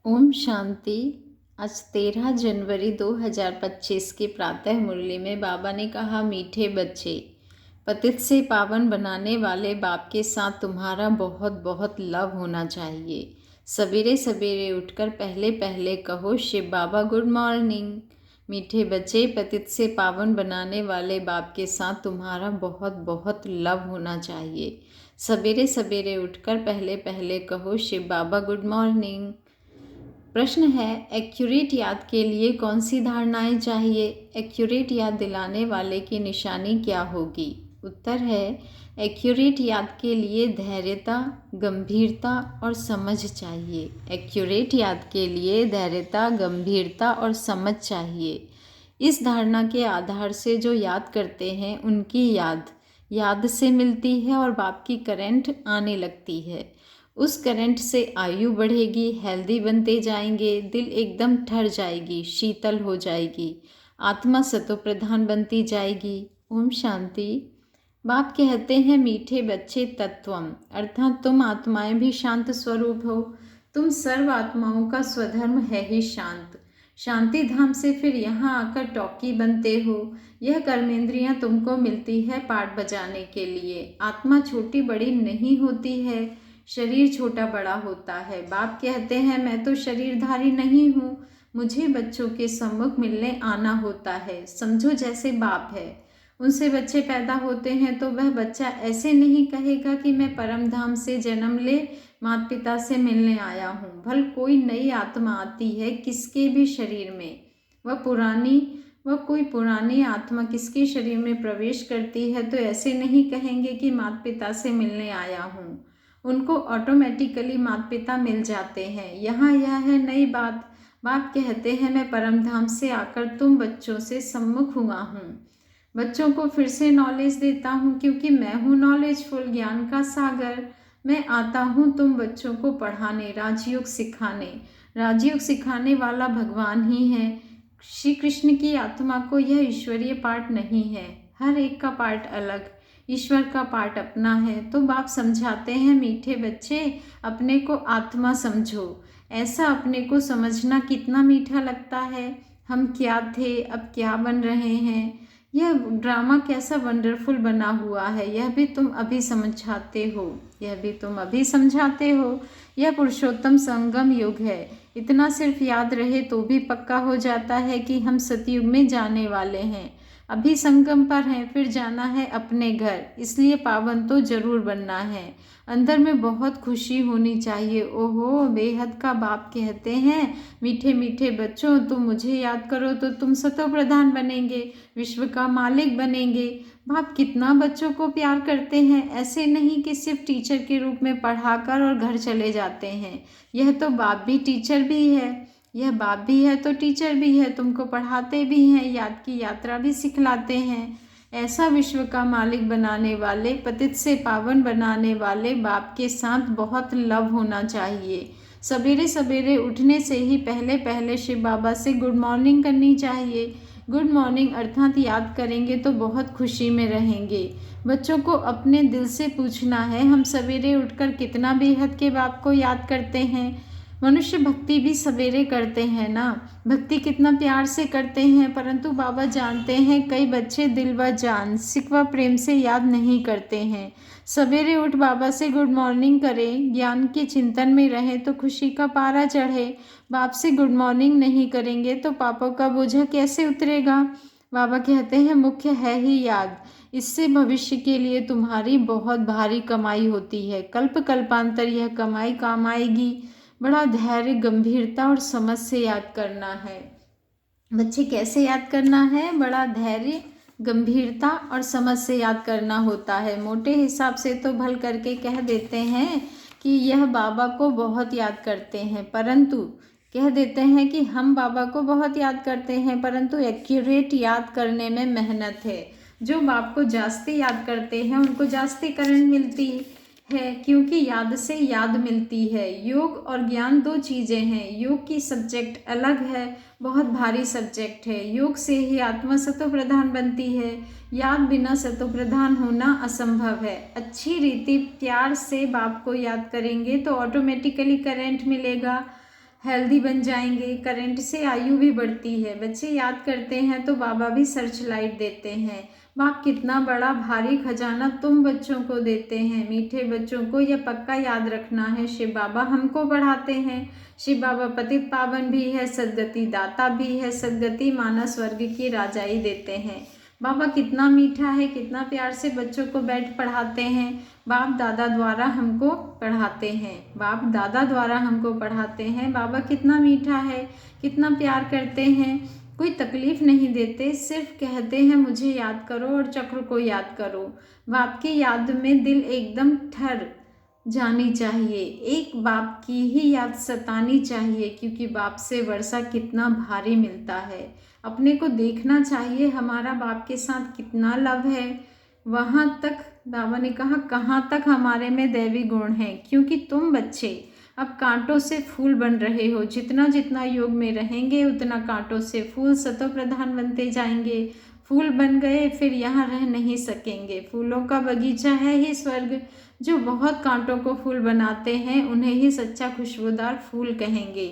ओम शांति। आज 13 जनवरी 2025 की प्रातः मुरली में बाबा ने कहा, मीठे बच्चे, पतित से पावन बनाने वाले बाप के साथ तुम्हारा बहुत बहुत लव होना चाहिए। सवेरे सवेरे उठकर पहले पहले कहो, शिव बाबा गुड मॉर्निंग। मीठे बच्चे, पतित से पावन बनाने वाले बाप के साथ तुम्हारा बहुत बहुत लव होना चाहिए। सवेरे सवेरे उठकर पहले पहले कहो, शिव बाबा गुड मॉर्निंग। प्रश्न है, एक्यूरेट याद के लिए कौन सी धारणाएं चाहिए? एक्यूरेट याद दिलाने वाले की निशानी क्या होगी? उत्तर है, एक्यूरेट याद के लिए धैर्यता, गंभीरता और समझ चाहिए। एक्यूरेट याद के लिए धैर्यता, गंभीरता और समझ चाहिए। इस धारणा के आधार से जो याद करते हैं उनकी याद से मिलती है और बाप की करंट आने लगती है। उस करंट से आयु बढ़ेगी, हेल्दी बनते जाएंगे, दिल एकदम ठर जाएगी, शीतल हो जाएगी, आत्मा सतो प्रधान बनती जाएगी। ओम शांति। बाप कहते हैं, मीठे बच्चे, तत्वम अर्थात तुम आत्माएं भी शांत स्वरूप हो। तुम सर्व आत्माओं का स्वधर्म है ही शांत। शांति धाम से फिर यहाँ आकर टॉकी बनते हो। यह कर्मेंद्रियां तुमको मिलती है पाठ बजाने के लिए। आत्मा छोटी बड़ी नहीं होती है, शरीर छोटा बड़ा होता है। बाप कहते हैं, मैं तो शरीरधारी नहीं हूँ, मुझे बच्चों के सम्मुख मिलने आना होता है। समझो जैसे बाप है, उनसे बच्चे पैदा होते हैं तो वह बच्चा ऐसे नहीं कहेगा कि मैं परम धाम से जन्म ले माता पिता से मिलने आया हूँ। भल कोई नई आत्मा आती है किसके भी शरीर में, वह कोई पुरानी आत्मा किसके शरीर में प्रवेश करती है तो ऐसे नहीं कहेंगे कि माता पिता से मिलने आया हूँ। उनको ऑटोमेटिकली माता पिता मिल जाते हैं। यहाँ यह है नई बात। बाप कहते हैं, मैं परम धाम से आकर तुम बच्चों से सम्मुख हुआ हूँ। बच्चों को फिर से नॉलेज देता हूँ क्योंकि मैं हूँ नॉलेजफुल, ज्ञान का सागर। मैं आता हूँ तुम बच्चों को पढ़ाने, राजयोग सिखाने। राजयोग सिखाने वाला भगवान ही है। श्री कृष्ण की आत्मा को यह ईश्वरीय पाठ नहीं है, हर एक का पाठ अलग, ईश्वर का पाठ अपना है। तो बाप समझाते हैं, मीठे बच्चे, अपने को आत्मा समझो। ऐसा अपने को समझना कितना मीठा लगता है। हम क्या थे, अब क्या बन रहे हैं। यह ड्रामा कैसा वंडरफुल बना हुआ है, यह भी तुम अभी समझाते हो। यह पुरुषोत्तम संगम युग है। इतना सिर्फ याद रहे तो भी पक्का हो जाता है कि हम सतयुग में जाने वाले हैं। अभी संगम पर हैं, फिर जाना है अपने घर, इसलिए पावन तो जरूर बनना है। अंदर में बहुत खुशी होनी चाहिए। ओहो, बेहद का बाप कहते हैं, मीठे मीठे बच्चों, तुम मुझे याद करो तो तुम सतो प्रधान बनेंगे, विश्व का मालिक बनेंगे। बाप कितना बच्चों को प्यार करते हैं। ऐसे नहीं कि सिर्फ टीचर के रूप में पढ़ाकर और घर चले जाते हैं। यह तो बाप भी टीचर भी है। यह बाप भी है तो टीचर भी है, तुमको पढ़ाते भी हैं, याद की यात्रा भी सिखलाते हैं। ऐसा विश्व का मालिक बनाने वाले, पतित से पावन बनाने वाले बाप के साथ बहुत लव होना चाहिए। सवेरे सवेरे उठने से ही पहले पहले शिव बाबा से गुड मॉर्निंग करनी चाहिए। गुड मॉर्निंग अर्थात याद करेंगे तो बहुत खुशी में रहेंगे। बच्चों को अपने दिल से पूछना है, हम सवेरे उठकर कितना बेहद के बाप को याद करते हैं। मनुष्य भक्ति भी सवेरे करते हैं ना, भक्ति कितना प्यार से करते हैं, परंतु बाबा जानते हैं कई बच्चे दिल व जान, सिक व प्रेम से याद नहीं करते हैं। सवेरे उठ बाबा से गुड मॉर्निंग करें, ज्ञान के चिंतन में रहें तो खुशी का पारा चढ़े। बाप से गुड मॉर्निंग नहीं करेंगे तो पापों का बोझा कैसे उतरेगा। बाबा कहते हैं, मुख्य है ही याद, इससे भविष्य के लिए तुम्हारी बहुत भारी कमाई होती है। कल्प कल्पांतर यह कमाई काम आएगी। बड़ा धैर्य, गंभीरता और समझ से याद करना है। बच्चे कैसे याद करना है? बड़ा धैर्य, गंभीरता और समझ से याद करना होता है। मोटे हिसाब से तो भल करके कह देते हैं कि यह बाबा को बहुत याद करते हैं, परंतु कह देते हैं कि हम बाबा को बहुत याद करते हैं, परंतु एक्यूरेट याद करने में मेहनत है। जो बाप को जास्ती याद करते हैं उनको जास्ती करंट मिलती है, क्योंकि याद से याद मिलती है। योग और ज्ञान दो चीज़ें हैं। योग की सब्जेक्ट अलग है, बहुत भारी सब्जेक्ट है। योग से ही आत्मा सतो प्रधान बनती है। याद बिना सतो प्रधान होना असंभव है। अच्छी रीति प्यार से बाप को याद करेंगे तो ऑटोमेटिकली करंट मिलेगा, हेल्दी बन जाएंगे। करंट से आयु भी बढ़ती है। बच्चे याद करते हैं तो बाबा भी सर्च लाइट देते हैं। बाप कितना बड़ा भारी खजाना तुम बच्चों को देते हैं। मीठे बच्चों को यह पक्का याद रखना है, शिव बाबा हमको बढ़ाते हैं। शिव बाबा पतित पावन भी है, सदगति दाता भी है। सदगति माना स्वर्ग की राजाई देते हैं। बाबा कितना मीठा है, कितना प्यार से बच्चों को बैठ पढ़ाते हैं। बाप दादा द्वारा हमको पढ़ाते हैं। बाप दादा द्वारा हमको पढ़ाते हैं। बाबा कितना मीठा है, कितना प्यार करते हैं। कोई तकलीफ नहीं देते, सिर्फ कहते हैं मुझे याद करो और चक्र को याद करो। बाप की याद में दिल एकदम ठर जानी चाहिए। एक बाप की ही याद सतानी चाहिए, क्योंकि बाप से वर्षा कितना भारी मिलता है। अपने को देखना चाहिए हमारा बाप के साथ कितना लव है। वहाँ तक बाबा ने कहा कहाँ तक हमारे में दैवी गुण है, क्योंकि तुम बच्चे अब कांटों से फूल बन रहे हो। जितना जितना योग में रहेंगे उतना कांटों से फूल सतो प्रधान बनते जाएंगे। फूल बन गए फिर यहाँ रह नहीं सकेंगे। फूलों का बगीचा है ही स्वर्ग। जो बहुत कांटों को फूल बनाते हैं उन्हें ही सच्चा खुशबूदार फूल कहेंगे।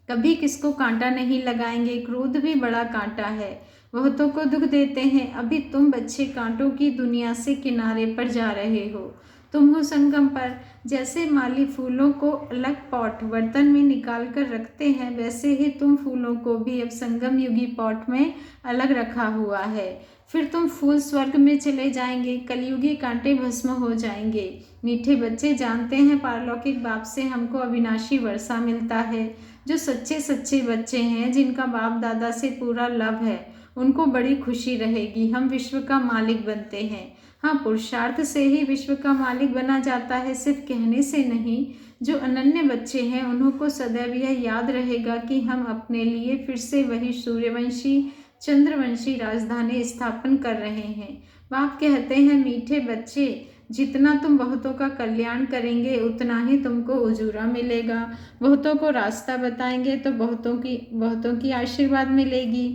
कभी किसको कांटा नहीं लगाएंगे। क्रोध भी बड़ा कांटा है, बहुतों को दुख देते हैं। अभी तुम बच्चे कांटों की दुनिया से किनारे पर जा रहे हो। तुम हो संगम पर। जैसे माली फूलों को अलग पॉट बर्तन में निकाल कर रखते हैं, वैसे ही तुम फूलों को भी अब संगम युगी पॉट में अलग रखा हुआ है। फिर तुम फूल स्वर्ग में चले जाएंगे, कलयुगी कांटे भस्म हो जाएंगे। मीठे बच्चे जानते हैं पारलौकिक बाप से हमको अविनाशी वर्षा मिलता है। जो सच्चे सच्चे बच्चे हैं, जिनका बाप दादा से पूरा लव है, उनको बड़ी खुशी रहेगी। हम विश्व का मालिक बनते हैं। हाँ, पुरुषार्थ से ही विश्व का मालिक बना जाता है, सिर्फ कहने से नहीं। जो अनन्य बच्चे हैं उन्हों को सदैव यह याद रहेगा कि हम अपने लिए फिर से वही सूर्यवंशी चंद्रवंशी राजधानी स्थापन कर रहे हैं। बाप कहते हैं मीठे बच्चे, जितना तुम बहुतों का कल्याण करेंगे उतना ही तुमको उजूरा मिलेगा। बहुतों को रास्ता बताएंगे तो बहुतों की आशीर्वाद मिलेगी।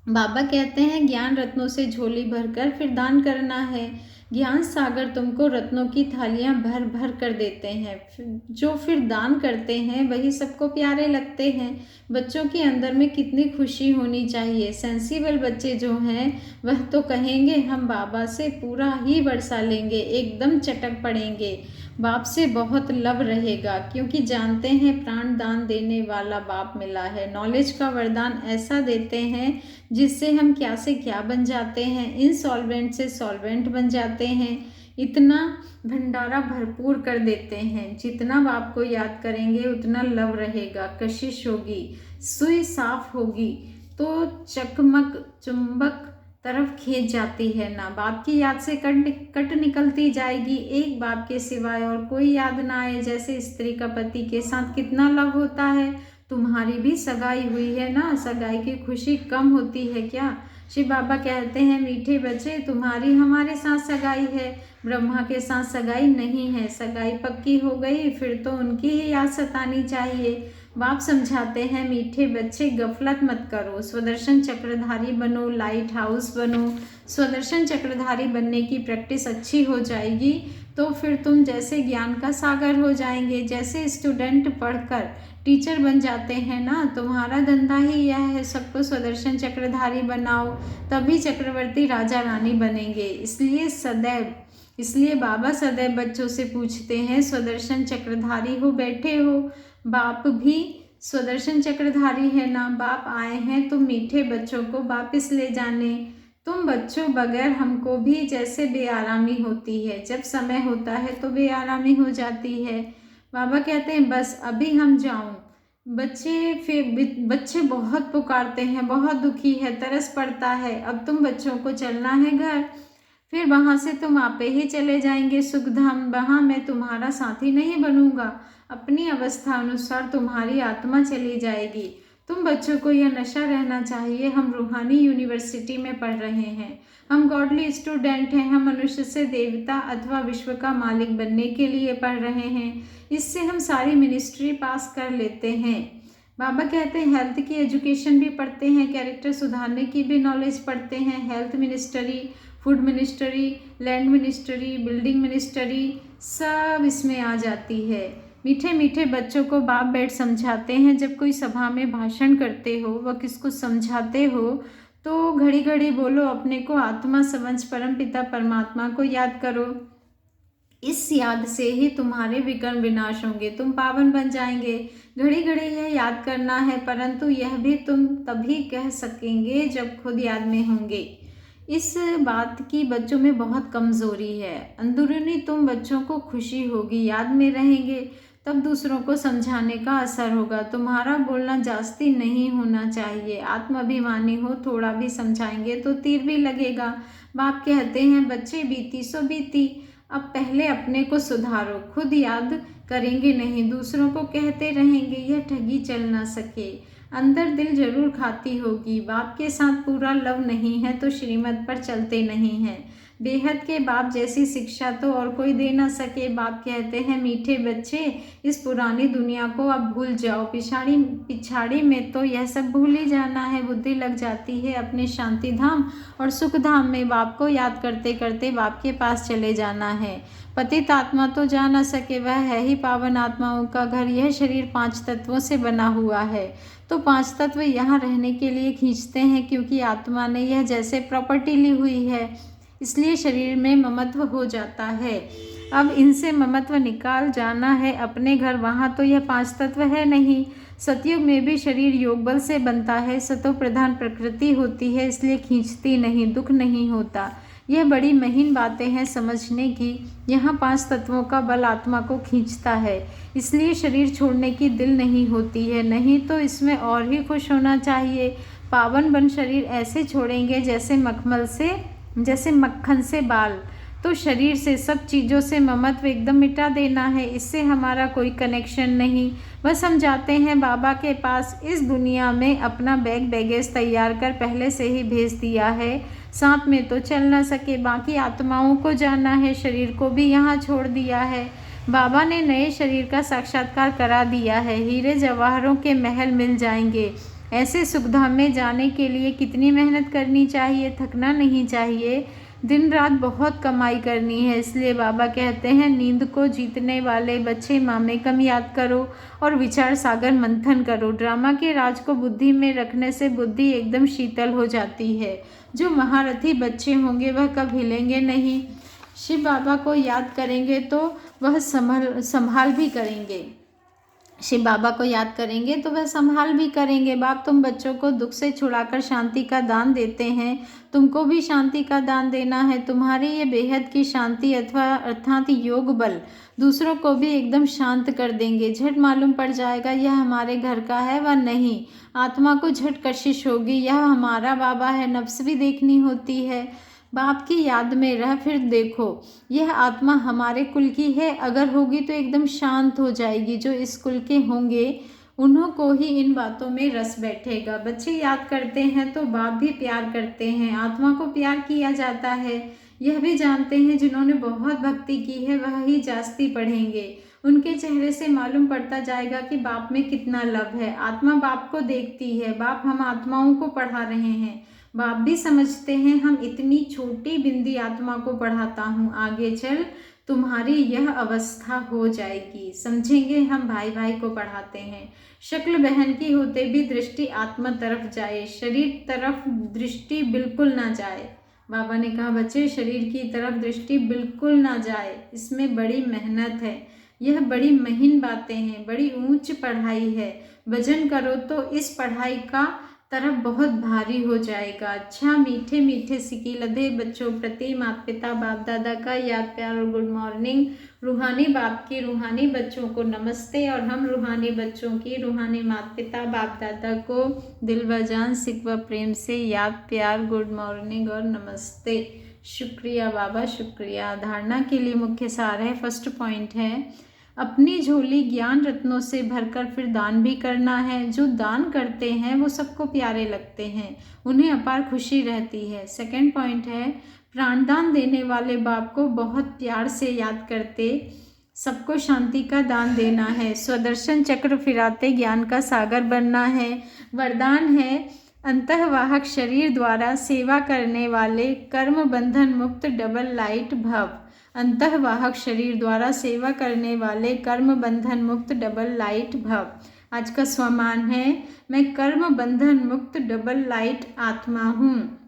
बाबा कहते हैं ज्ञान रत्नों से झोली भरकर फिर दान करना है। ज्ञान सागर तुमको रत्नों की थालियां भर भर कर देते हैं। जो फिर दान करते हैं वही सबको प्यारे लगते हैं। बच्चों के अंदर में कितनी खुशी होनी चाहिए। सेंसिबल बच्चे जो हैं वह तो कहेंगे हम बाबा से पूरा ही बरसा लेंगे, एकदम चटक पड़ेंगे। बाप से बहुत लव रहेगा, क्योंकि जानते हैं प्राण दान देने वाला बाप मिला है। नॉलेज का वरदान ऐसा देते हैं जिससे हम क्या से क्या बन जाते हैं। इनसॉल्वेंट से सॉल्वेंट बन जाते हैं। इतना भंडारा भरपूर कर देते हैं। जितना बाप को याद करेंगे उतना लव रहेगा। कशिश होगी, सुई साफ होगी तो चकमक चुंबक तरफ खींच जाती है ना। बाप की याद से कट निकलती जाएगी। एक बाप के सिवाय और कोई याद ना आए। जैसे स्त्री का पति के साथ कितना लव होता है। तुम्हारी भी सगाई हुई है ना, सगाई की खुशी कम होती है क्या। शिव बाबा कहते हैं मीठे बच्चे, तुम्हारी हमारे साथ सगाई है, ब्रह्मा के साथ सगाई नहीं है। सगाई पक्की हो गई फिर तो उनकी ही याद सतानी चाहिए। बाप समझाते हैं मीठे बच्चे, गफलत मत करो, स्वदर्शन चक्रधारी बनो, लाइट हाउस बनो। स्वदर्शन चक्रधारी बनने की प्रैक्टिस अच्छी हो जाएगी तो फिर तुम जैसे ज्ञान का सागर हो जाएंगे। जैसे स्टूडेंट पढ़कर टीचर बन जाते हैं ना, तुम्हारा धंधा ही यह है सबको स्वदर्शन चक्रधारी बनाओ, तभी चक्रवर्ती राजा रानी बनेंगे। इसलिए बाबा सदैव बच्चों से पूछते हैं स्वदर्शन चक्रधारी हो बैठे हो। बाप भी स्वदर्शन चक्रधारी है ना। बाप आए हैं तो मीठे बच्चों को वापिस ले जाने। तुम बच्चों बगैर हमको भी जैसे बेआरामी होती है। जब समय होता है तो बेआरामी हो जाती है। बाबा कहते हैं बस अभी हम जाऊं। बच्चे बहुत पुकारते हैं, बहुत दुखी है, तरस पड़ता है। अब तुम बच्चों को चलना है घर, फिर वहाँ से तुम आपे ही चले जाएंगे सुखधाम। वहाँ मैं तुम्हारा साथी नहीं बनूंगा। अपनी अवस्था अनुसार तुम्हारी आत्मा चली जाएगी। तुम बच्चों को यह नशा रहना चाहिए, हम रूहानी यूनिवर्सिटी में पढ़ रहे हैं, हम गॉडली स्टूडेंट हैं, हम मनुष्य से देवता अथवा विश्व का मालिक बनने के लिए पढ़ रहे हैं। इससे हम सारी मिनिस्ट्री पास कर लेते हैं। बाबा कहते हैं हेल्थ की एजुकेशन भी पढ़ते हैं, कैरेक्टर सुधारने की भी नॉलेज पढ़ते हैं। Health ministry, food ministry, land ministry, building ministry सब इसमें आ जाती है। मीठे मीठे बच्चों को बाप बैठ समझाते हैं। जब कोई सभा में भाषण करते हो व किसको समझाते हो तो घड़ी घड़ी बोलो, अपने को आत्मा समझ परमपिता परमात्मा को याद करो। इस याद से ही तुम्हारे विकर्म विनाश होंगे, तुम पावन बन जाएंगे। घड़ी घड़ी यह याद करना है, परंतु यह भी तुम तभी कह सकेंगे जब खुद याद में होंगे। इस बात की बच्चों में बहुत कमजोरी है। अंदरूनी तुम बच्चों को खुशी होगी, याद में रहेंगे, तब दूसरों को समझाने का असर होगा। तुम्हारा बोलना जास्ती नहीं होना चाहिए। आत्माभिमानी हो, थोड़ा भी समझाएंगे तो तीर भी लगेगा। बाप कहते हैं, बच्चे बीती सो बीती, अब पहले अपने को सुधारो। खुद याद करेंगे नहीं, दूसरों को कहते रहेंगे, यह ठगी चल ना सके। अंदर दिल जरूर खाती होगी। बाप के साथ पूरा लव नहीं है तो श्रीमत पर चलते नहीं हैं। बेहद के बाप जैसी शिक्षा तो और कोई दे ना सके। बाप कहते हैं, मीठे बच्चे, इस पुरानी दुनिया को अब भूल जाओ। पिछाड़ी में तो यह सब भूल ही जाना है। बुद्धि लग जाती है अपने शांति धाम और सुख धाम में। बाप को याद करते करते बाप के पास चले जाना है। पतित आत्मा तो जा न सके, वह है ही पावन आत्माओं का घर। यह शरीर 5 तत्वों से बना हुआ है, तो 5 तत्व यहाँ रहने के लिए खींचते हैं, क्योंकि आत्मा ने यह जैसे प्रॉपर्टी ली हुई है, इसलिए शरीर में ममत्व हो जाता है। अब इनसे ममत्व निकाल जाना है अपने घर। वहाँ तो यह 5 तत्व है नहीं। सतयुग में भी शरीर योग बल से बनता है। सतो प्रधान प्रकृति होती है, इसलिए खींचती नहीं, दुख नहीं होता। यह बड़ी महीन बातें हैं समझने की। यहाँ 5 तत्वों का बल आत्मा को खींचता है, इसलिए शरीर छोड़ने की दिल नहीं होती है। नहीं तो इसमें और ही खुश होना चाहिए। पावन बन शरीर ऐसे छोड़ेंगे जैसे मक्खन से बाल। तो शरीर से, सब चीज़ों से ममत्व एकदम मिटा देना है। इससे हमारा कोई कनेक्शन नहीं। बस हम जाते हैं बाबा के पास। इस दुनिया में अपना बैगेज तैयार कर पहले से ही भेज दिया है। साथ में तो चल ना सके, बाकी आत्माओं को जाना है, शरीर को भी यहाँ छोड़ दिया है। बाबा ने नए शरीर का साक्षात्कार करा दिया है। हीरे जवाहरों के महल मिल जाएंगे। ऐसे सुखधाम में जाने के लिए कितनी मेहनत करनी चाहिए, थकना नहीं चाहिए। दिन रात बहुत कमाई करनी है। इसलिए बाबा कहते हैं, नींद को जीतने वाले बच्चे मामे कम याद करो और विचार सागर मंथन करो। ड्रामा के राज को बुद्धि में रखने से बुद्धि एकदम शीतल हो जाती है। जो महारथी बच्चे होंगे वह कब हिलेंगे नहीं। शिव बाबा को याद करेंगे तो वह संभाल भी करेंगे। शिव बाबा को याद करेंगे तो वह संभाल भी करेंगे। बाप, तुम बच्चों को दुख से छुड़ाकर शांति का दान देते हैं, तुमको भी शांति का दान देना है। तुम्हारी ये बेहद की शांति अर्थात योग बल दूसरों को भी एकदम शांत कर देंगे। झट मालूम पड़ जाएगा यह हमारे घर का है व नहीं। आत्मा को झट कशिश होगी, यह हमारा बाबा है। नफ्स भी देखनी होती है। बाप की याद में रह, फिर देखो यह आत्मा हमारे कुल की है। अगर होगी तो एकदम शांत हो जाएगी। जो इस कुल के होंगे उन्हों को ही इन बातों में रस बैठेगा। बच्चे याद करते हैं तो बाप भी प्यार करते हैं। आत्मा को प्यार किया जाता है, यह भी जानते हैं। जिन्होंने बहुत भक्ति की है वह ही जास्ती पढ़ेंगे। उनके चेहरे से मालूम पड़ता जाएगा कि बाप में कितना लव है। आत्मा बाप को देखती है। बाप हम आत्माओं को पढ़ा रहे हैं। बाप भी समझते हैं हम इतनी छोटी बिंदी आत्मा को पढ़ाता हूँ, आगे चल तुम्हारी यह अवस्था हो जाएगी। समझेंगे हम भाई भाई को पढ़ाते हैं। शक्ल बहन की होते भी दृष्टि आत्मा तरफ जाए, शरीर तरफ दृष्टि बिल्कुल ना जाए। बाबा ने कहा, बच्चे शरीर की तरफ दृष्टि बिल्कुल ना जाए, इसमें बड़ी मेहनत है। यह बड़ी महीन बातें हैं, बड़ी ऊंच पढ़ाई है। भजन करो तो इस पढ़ाई का तरफ बहुत भारी हो जाएगा। अच्छा, मीठे मीठे सिकीलधे बच्चों प्रति माता पिता बाप दादा का याद प्यार और गुड मॉर्निंग। रूहानी बाप की रूहानी बच्चों को नमस्ते और हम रूहानी बच्चों की रूहानी माता पिता बाप दादा को दिल व जान सिक व प्रेम से याद प्यार गुड मॉर्निंग और नमस्ते। शुक्रिया बाबा, शुक्रिया। धारणा के लिए मुख्य सार है। फर्स्ट पॉइंट है, अपनी झोली ज्ञान रत्नों से भरकर फिर दान भी करना है। जो दान करते हैं वो सबको प्यारे लगते हैं, उन्हें अपार खुशी रहती है। सेकंड पॉइंट है, प्राणदान देने वाले बाप को बहुत प्यार से याद करते सबको शांति का दान देना है। स्वदर्शन चक्र फिराते ज्ञान का सागर बनना है। वरदान है, अंतःवाहक शरीर द्वारा सेवा करने वाले कर्म बंधन मुक्त डबल लाइट भव। अंतःवाहक शरीर द्वारा सेवा करने वाले कर्म बंधन मुक्त डबल लाइट भव। आज का स्वमान है, मैं कर्म बंधन मुक्त डबल लाइट आत्मा हूँ।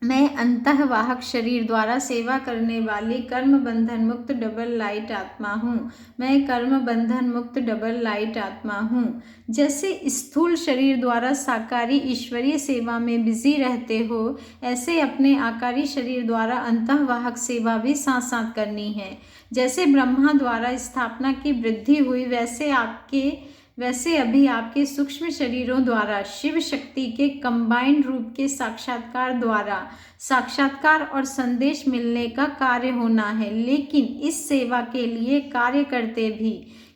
मैं अंतःवाहक शरीर द्वारा सेवा करने वाली कर्म बंधन मुक्त डबल लाइट आत्मा हूँ। मैं कर्म बंधन मुक्त डबल लाइट आत्मा हूँ। जैसे स्थूल शरीर द्वारा साकारी ईश्वरीय सेवा में बिजी रहते हो, ऐसे अपने आकारी शरीर द्वारा अंतःवाहक सेवा भी साथ साथ करनी है। जैसे ब्रह्मा द्वारा स्थापना की वृद्धि हुई, वैसे अभी आपके सूक्ष्म शरीरों द्वारा शिव शक्ति के कंबाइंड रूप के साक्षात्कार द्वारा साक्षात्कार और संदेश मिलने का कार्य होना है। लेकिन इस सेवा के लिए कार्य करते भी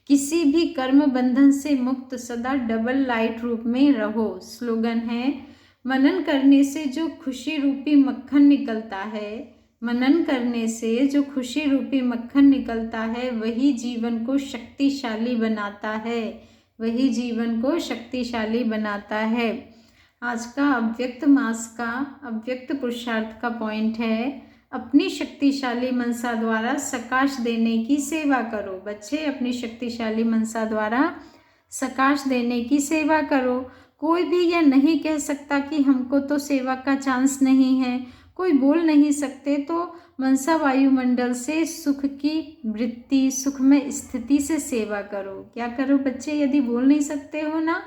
किसी भी कर्म बंधन से मुक्त सदा डबल लाइट रूप में रहो। स्लोगन है, मनन करने से जो खुशी रूपी मक्खन निकलता है, मनन करने से जो खुशी रूपी मक्खन निकलता है, वही जीवन को शक्तिशाली बनाता है, वही जीवन को शक्तिशाली बनाता है। आज का अव्यक्त मास का अव्यक्त पुरुषार्थ का पॉइंट है, अपनी शक्तिशाली मनसा द्वारा सकाश देने की सेवा करो। बच्चे, अपनी शक्तिशाली मनसा द्वारा सकाश देने की सेवा करो। कोई भी यह नहीं कह सकता कि हमको तो सेवा का चांस नहीं है। कोई बोल नहीं सकते तो मनसा वायुमंडल से सुख की वृत्ति, सुखमय स्थिति से सेवा करो। क्या करो बच्चे? यदि बोल नहीं सकते हो ना,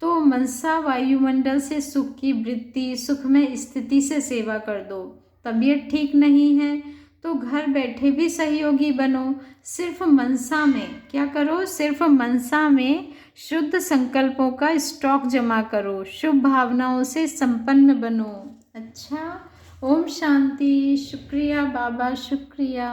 तो मनसा वायुमंडल से सुख की वृत्ति, सुखमय स्थिति से सेवा कर दो। तबीयत ठीक नहीं है तो घर बैठे भी सहयोगी बनो। सिर्फ मनसा में क्या करो? सिर्फ मनसा में शुद्ध संकल्पों का स्टॉक जमा करो, शुभ भावनाओं से संपन्न बनो। अच्छा, ओम शांति। शुक्रिया बाबा, शुक्रिया।